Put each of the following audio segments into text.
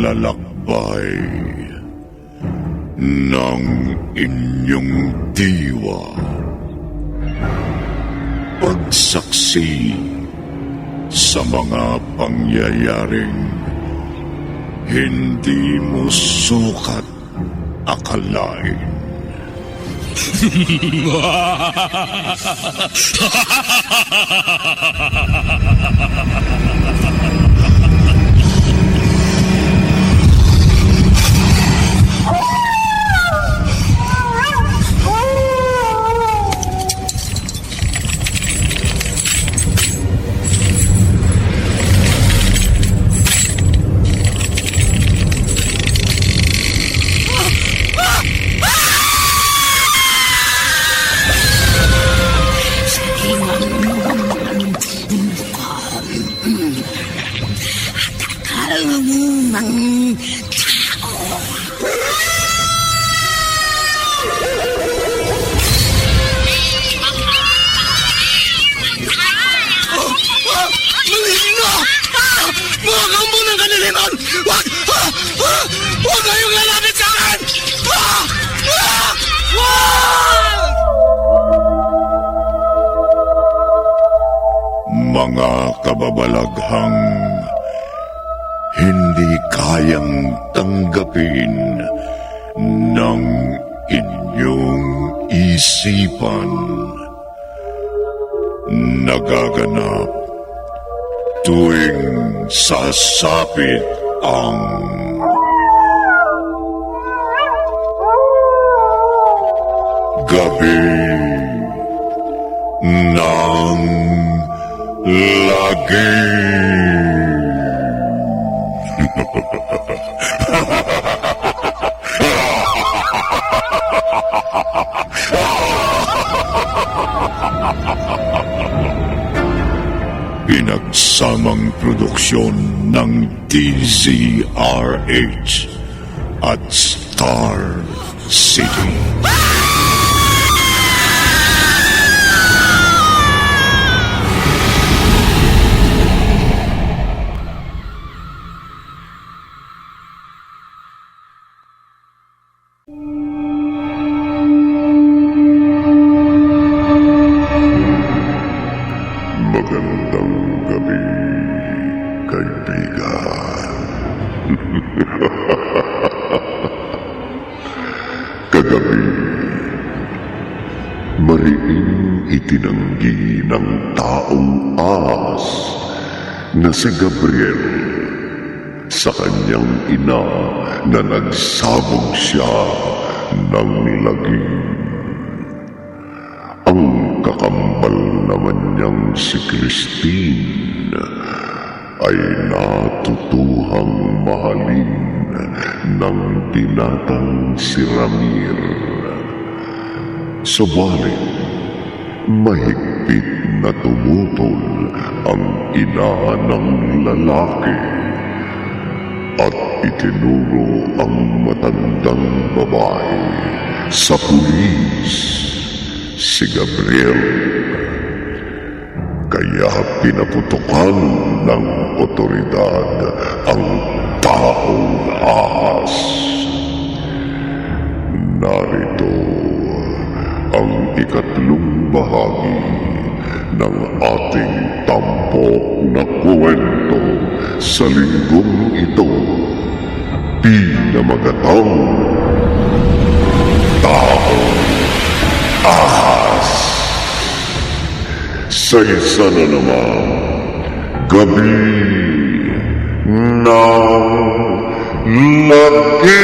paglalakbay ng inyong diwa. Pagsaksi sa mga pangyayaring hindi mo sukat akalain. Huwag kayong lalapit sa akin! Mga kababalaghang hindi kayang tanggapin ng inyong isipan. Nagaganap tuwing sasapit ang gabi ng lagi. Pinagsamang produksyon ng DZRH at Star City. Magandang gabi, kaibigan. Kagabi, mariing itinanggi ng taong ahas na si Gabriel sa kanyang ina na nagsabog siya ng lagim. Ang kakambal naman niyang si Christine ay natutuhang mahalin ng binatang si Ramir. Subalit, mahigpit na tumutol ang ina ng lalaki at itinuro ang matandang babae sa pulis. Si Gabriel, kaya pinaputukan ng otoridad ang taong ahas. Narito ang ikatlong bahagi ng ating tampok na kwento sa linggong ito, pinamagatang Taong Ahas. Sa isa na naman, gabi ng lagi.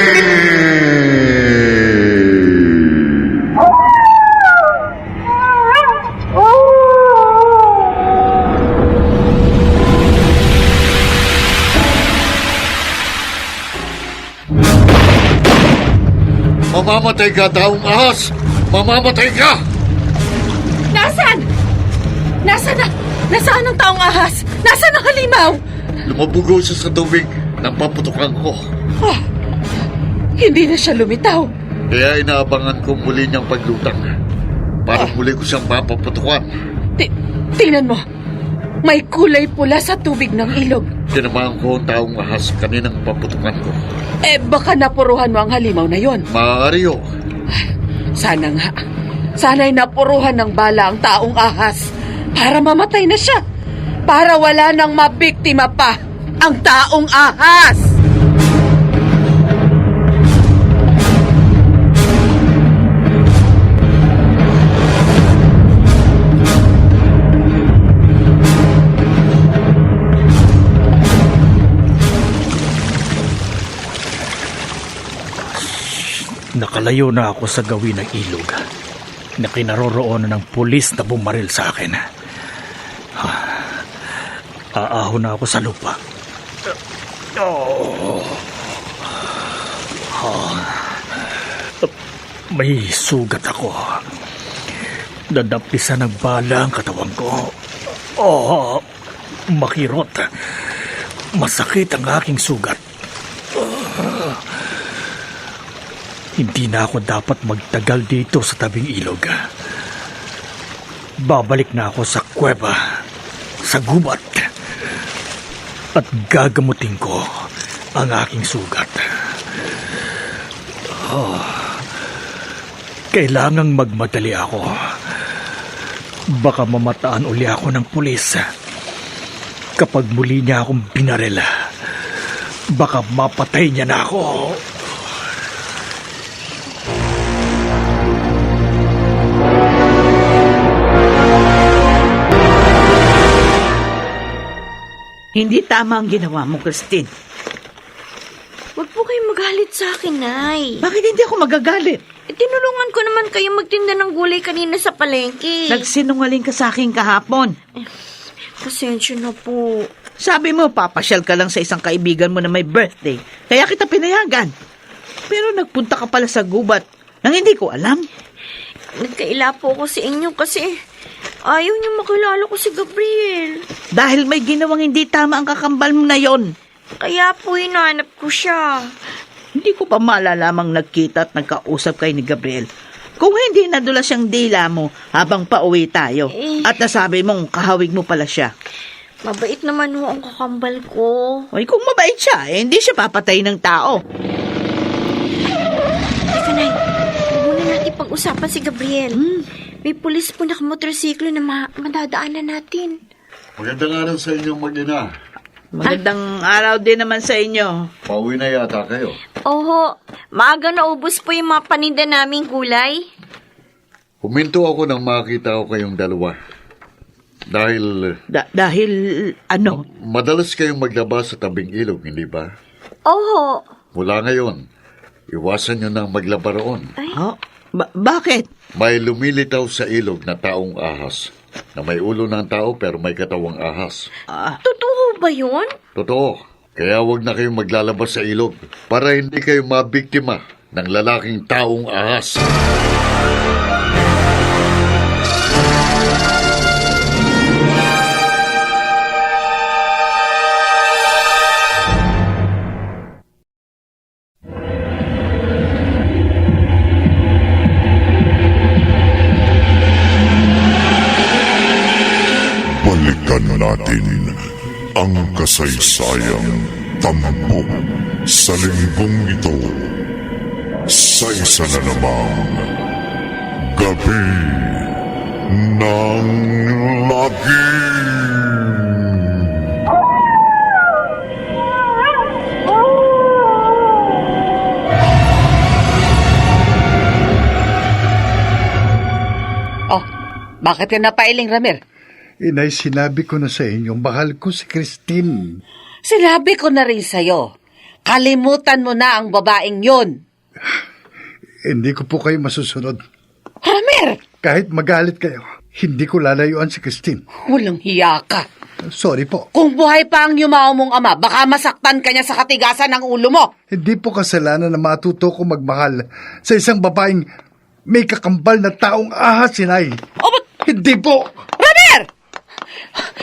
Mamamatay ka, Taong Ahas! Mamamatay ka! Nasaan? Nasaan na? Nasaan ang taong ahas? Nasaan ang halimaw? Lumabugaw siya sa tubig nang paputukan ko. Oh, hindi na siya lumitaw. Kaya inaabangan ko muli niyang paglutang para muli ko siyang mapaputukan. Tingnan mo. May kulay pula sa tubig ng ilog. Tinamaan ko ang taong ahas kaninang paputukan ko. Baka napuruhan mo ang halimaw na yon. Maaari ho. Sana nga. Sana'y napuruhan ng bala ang taong ahas para mamatay na siya. Para wala nang mabiktima pa ang taong ahas. Nakalayo na ako sa gawin ng ilog na kinaroroonan ng pulis na bumaril sa akin. Aahon na ako sa lupa. May sugat ako. Nadapisa ng bala ang katawan ko. Makirot. Masakit ang aking sugat. Hindi na ako dapat magtagal dito sa tabing ilog. Babalik na ako sa kuweba, sa gubat, at gagamutin ko ang aking sugat. Kailangang magmadali ako. Baka mamataan uli ako ng pulis. Kapag muli niya akong binaril, baka mapatay niya na ako. Hindi tama ang ginawa mo, Christine. Huwag po kayong magalit sa akin, Nay. Bakit hindi ako magagalit? Tinulungan ko naman kayo magtinda ng gulay kanina sa palengke. Nagsinungaling ka sa akin kahapon. Pasensya na po. Sabi mo, papasyal ka lang sa isang kaibigan mo na may birthday. Kaya kita pinayagan. Pero nagpunta ka pala sa gubat nang hindi ko alam. Nagkaila po ako sa inyo kasi ayaw niyo makilala ko si Gabriel. Dahil may ginawang hindi tama ang kakambal mo na yon. Kaya po hinahanap ko siya. Hindi ko pa malalamang nagkita at nagkausap kay ni Gabriel. Kung hindi nadulas siyang dila mo habang pauwi tayo. At nasabi mong kahawig mo pala siya. Mabait naman ho ang kakambal ko. Ay, kung mabait siya, hindi siya papatay ng tao. Teka, Nay. Huwag muna natin pag-usapan si Gabriel. May pulis po nakamotorsiklo na madadaanan natin. Magandang araw sa inyong mag-ina. Magandang araw din naman sa inyo. Pauwi na yata kayo. Oho, maaga na ubos po yung mga paninda naming gulay. Huminto ako nang makita ko kayong dalawa. Dahil Dahil ano? madalas kayong maglabas sa tabing ilog, hindi ba? Oho. Mula ngayon, iwasan nyo nang maglaba roon. Oh, bakit? May lumilitaw sa ilog na taong ahas, na may ulo ng tao pero may katawang ahas. Totoo ba yun? Totoo. Kaya wag na kayong maglalabas sa ilog para hindi kayo mabiktima ng lalaking taong ahas. Balikan natin ang kasaysayang tampok sa linggong ito sa isa na namang Gabi ng Lagim. Oh, bakit ka napailing, Ramir? Inay, sinabi ko na sa inyo, mahal ko si Christine. Sinabi ko na rin sa'yo, kalimutan mo na ang babaeng yun. Hindi ko po kayo masusunod. Ramir! Kahit magalit kayo, hindi ko lalayuan si Christine. Walang hiya ka. Sorry po. Kung buhay pa ang yumao mong ama, baka masaktan ka niya sa katigasan ng ulo mo. Hindi po kasalanan na matuto ko magmahal sa isang babaeng may kakambal na taong ahas, Inay. O ba't? Hindi po! Ramir!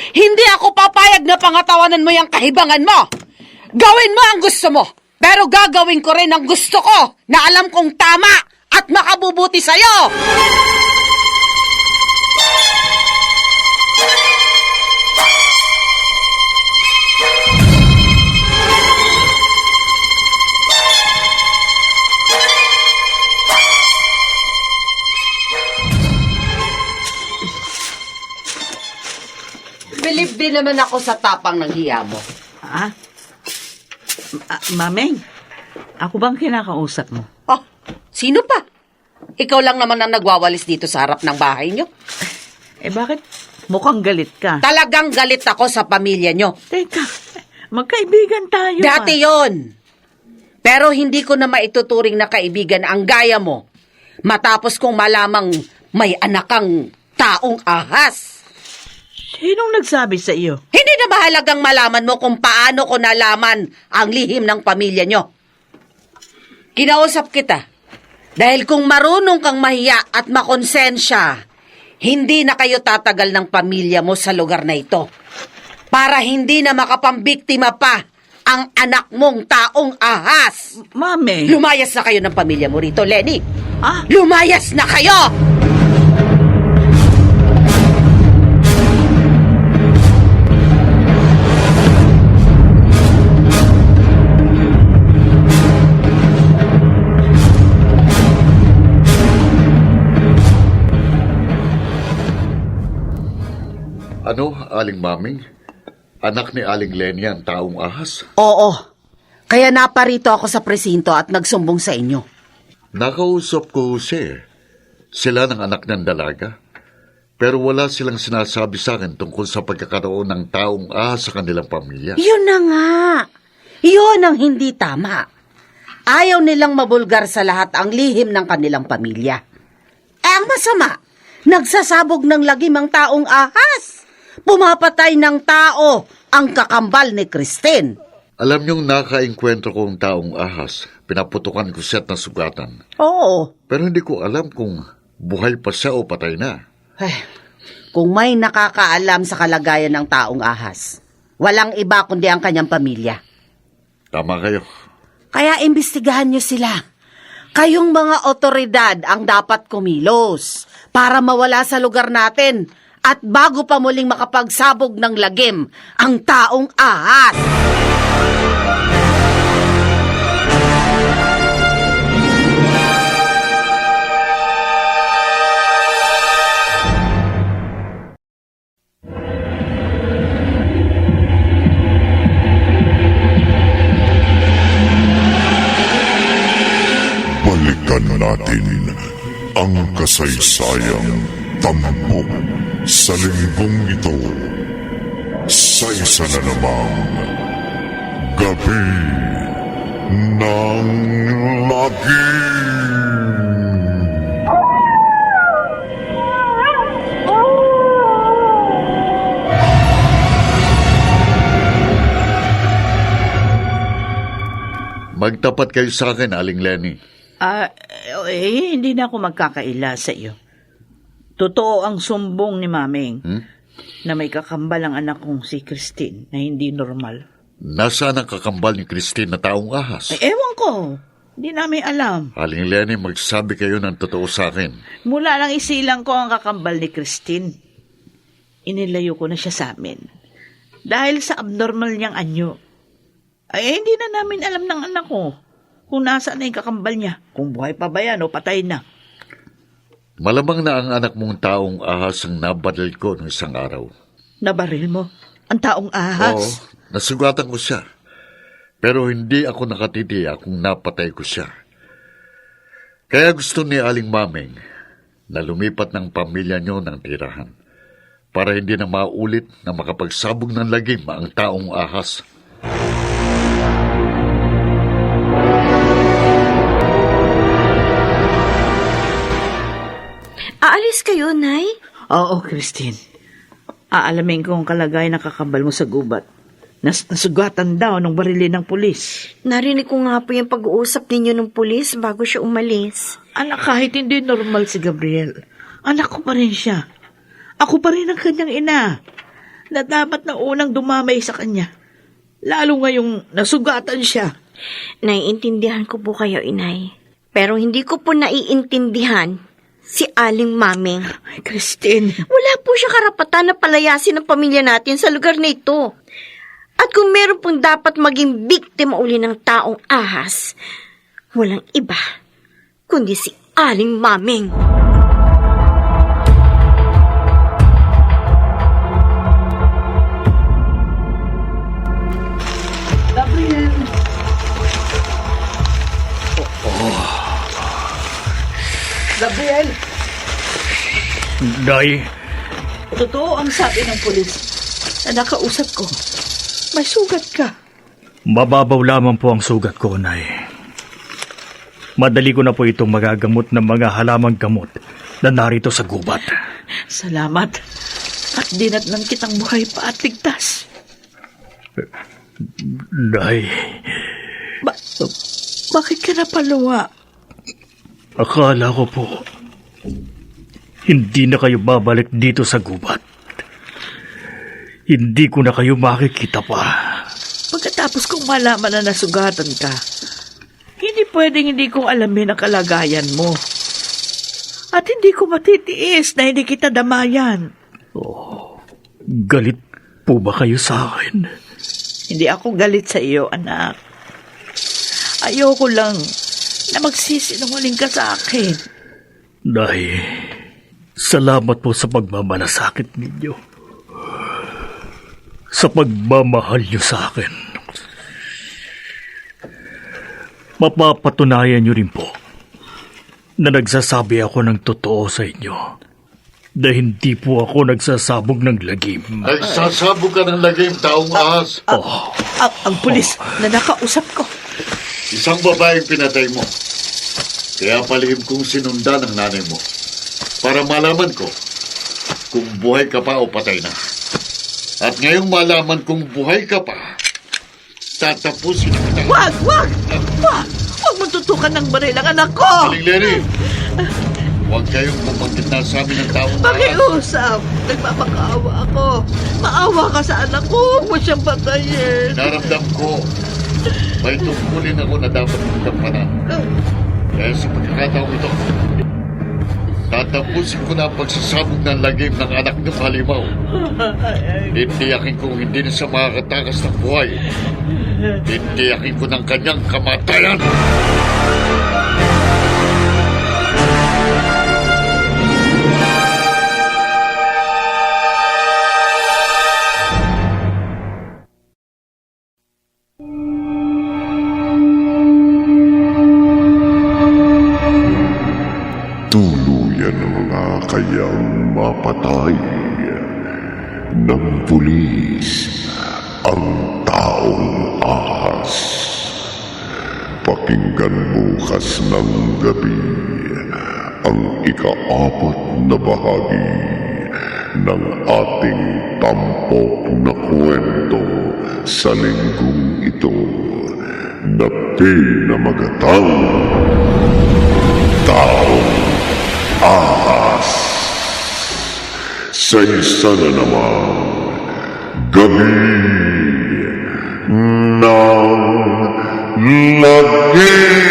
Hindi ako papayag na pangatawanan mo yung kahibangan mo. Gawin mo ang gusto mo. Pero gagawin ko rin ang gusto ko na alam kong tama at makabubuti sa'yo. din naman ako sa tapang ng hiya mo. Ah? Mameng, ako bang kinakausap mo? Oh, sino pa? Ikaw lang naman ang nagwawalis dito sa harap ng bahay nyo. Bakit mukhang galit ka? Talagang galit ako sa pamilya nyo. Teka, magkaibigan tayo. Dati yon. Pero hindi ko na maituturing na kaibigan ang gaya mo. Matapos kong malamang may anak kang taong ahas. Sinong nagsabi sa iyo? Hindi na mahalagang malaman mo kung paano ko nalaman ang lihim ng pamilya nyo. Kinausap kita. Dahil kung marunong kang mahiya at makonsensya, hindi na kayo tatagal ng pamilya mo sa lugar na ito. Para hindi na makapambiktima pa ang anak mong taong ahas. Mami. Lumayas na kayo ng pamilya mo rito, Lenny. Ah? Lumayas na kayo! Ano, Aling Maming? Anak ni Aling Lenny ang taong ahas? Oo. Kaya naparito ako sa presinto at nagsumbong sa inyo. Nakausap ko siya. Sila ng anak ng dalaga. Pero wala silang sinasabi sa akin tungkol sa pagkakaroon ng taong ahas sa kanilang pamilya. Yun na nga. Yun ang hindi tama. Ayaw nilang mabulgar sa lahat ang lihim ng kanilang pamilya. Ang masama, nagsasabog ng lagim ang taong ahas. Pumapatay ng tao ang kakambal ni Christine. Alam niyong nakaengkwentro ko ang taong ahas. Pinaputukan ko siya at nasugatan. Oo. Pero hindi ko alam kung buhay pa siya o patay na. Kung may nakakaalam sa kalagayan ng taong ahas, walang iba kundi ang kanyang pamilya. Tama kayo. Kaya imbestigahan niyo sila. Kayong mga otoridad ang dapat kumilos para mawala sa lugar natin at bago pa muling makapagsabog ng lagim ang taong ahas. Balikan natin ang kasaysayang tampok sa linggong ito sa isa na namang Gabi ng Lagim. Magtapat kayo sa akin, Aling Lenny. Hindi na ako magkakaila sa iyo. Totoo ang sumbong ni Maming na may kakambal ang anak kong si Christine na hindi normal. Nasaan ang kakambal ni Christine na taong ahas? Ewan ko. Hindi namin alam. Aling Lenny, magsabi kayo ng totoo sa akin. Mula lang isilang ko ang kakambal ni Christine. Inilayo ko na siya sa amin. Dahil sa abnormal niyang anyo. Hindi na namin alam ng anak ko kung nasaan na yung kakambal niya. Kung buhay pa ba yan o patay na. Malamang na ang anak mong taong ahas ang nabaril ko noong isang araw. Nabaril mo? Ang taong ahas? Oo, nasugatan ko siya. Pero hindi ako nakatitiya kung napatay ko siya. Kaya gusto ni Aling Maming na lumipat ng pamilya niyo ng tirahan para hindi na maulit na makapagsabog ng lagim ang taong ahas. Aalis kayo, Nay? Oo, Christine. Aalamin ko ang kalagayan ng kakambal mo sa gubat. Nasugatan daw ng barilin ng pulis. Narinig ko nga po yung pag-uusap ninyo ng pulis bago siya umalis. Anak, kahit hindi normal si Gabriel, anak ko pa rin siya. Ako pa rin ang kanyang ina, na dapat na unang dumamay sa kanya. Lalo ngayong nasugatan siya. Naiintindihan ko po kayo, Inay. Pero hindi ko po naiintindihan si Aling Maming. Ay, Christine. Wala po siya karapatan na palayasin ang pamilya natin sa lugar na ito. At kung meron pong dapat maging biktima uli ng taong ahas, walang iba kundi si Aling Maming. Gabriel, Nay, totoo ang sabi ng pulis na nakausap ko. May sugat ka. mababaw lamang po ang sugat ko, Nay. Madali ko na po itong magagamot ng mga halamang gamot na narito sa gubat. Salamat. At dinatnan kitang buhay pa at ligtas. Nay, Bakit ka napaluwa? akala ko po, hindi na kayo babalik dito sa gubat. Hindi ko na kayo makikita pa. Pagkatapos kong malaman na nasugatan ka, hindi pwedeng hindi kong alamin ang kalagayan mo. At hindi ko matitiis na hindi kita damayan. Galit po ba kayo sa akin? Hindi ako galit sa iyo, anak. Ayoko lang na magsisinungaling ka sa akin. Nay, salamat po sa pagmamalasakit ninyo. Sa pagmamahal niyo sa akin. Mapapatunayan niyo rin po na nagsasabi ako ng totoo sa inyo. Na hindi po ako nagsasabog ng lagim. Nagsasabog ka ng lagim, taong ahas. Ang pulis na nakausap ko. Isang babaeng pinatay mo. Kaya palihim kong sinundan ng nanay mo. Para malaman ko kung buhay ka pa o patay na. At ngayong malaman kung buhay ka pa, tatapusin kita. Wag! Huwag mo tutukan ng baril ang anak ko! Aling Lenny, huwag kayong pumanggit na sa amin ng taong ahas. Pakiusap! Nagpapakaawa ako. Maawa ka sa anak ko. Huwag mo siyang patayin. Naramdam ko, may tungkulin ako na dapat mong gampanan. Kaya sa pagkakataong ito, tatapusin ko na ang pagsasabog ng lagim ng anak ng halimaw. Titiyakin kong hindi na siya makakatakas ng buhay. Titiyakin ko ng kanyang kamatayan. Tuluyan mga kayang mapatay ng pulis ang taong ahas. Pakinggan bukas ng gabi ang ika-4 na bahagi ng ating tampok na kwento sa linggong ito na pinamagatang Taong Ahas. Sa isa na namang gabi ng lagim.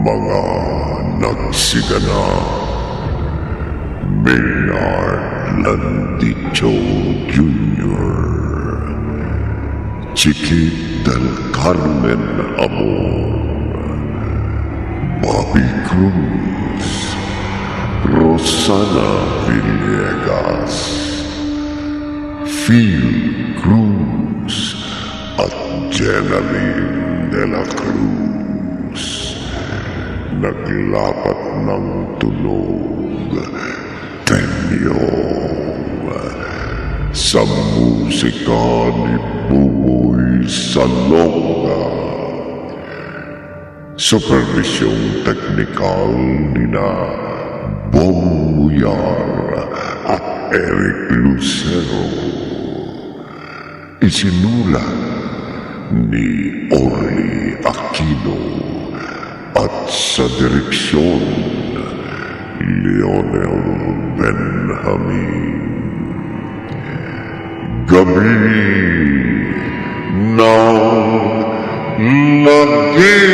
Mga nagsiganap Maynard Landicho Jr., Chiquit del Carmen Amor, Bobby Cruz, Rosana Villegas, Phil Cruz, at Jenaline de la Cruz. Naglapat ng tunog Tenyo sa musika ni Buboy Salonga. Supervisyong teknikal nina Bong Muyar at Eric Lucero. Isinulat ni Orly Aquino at sa direksyon Leonel Benjamin. Gabi ng lagim.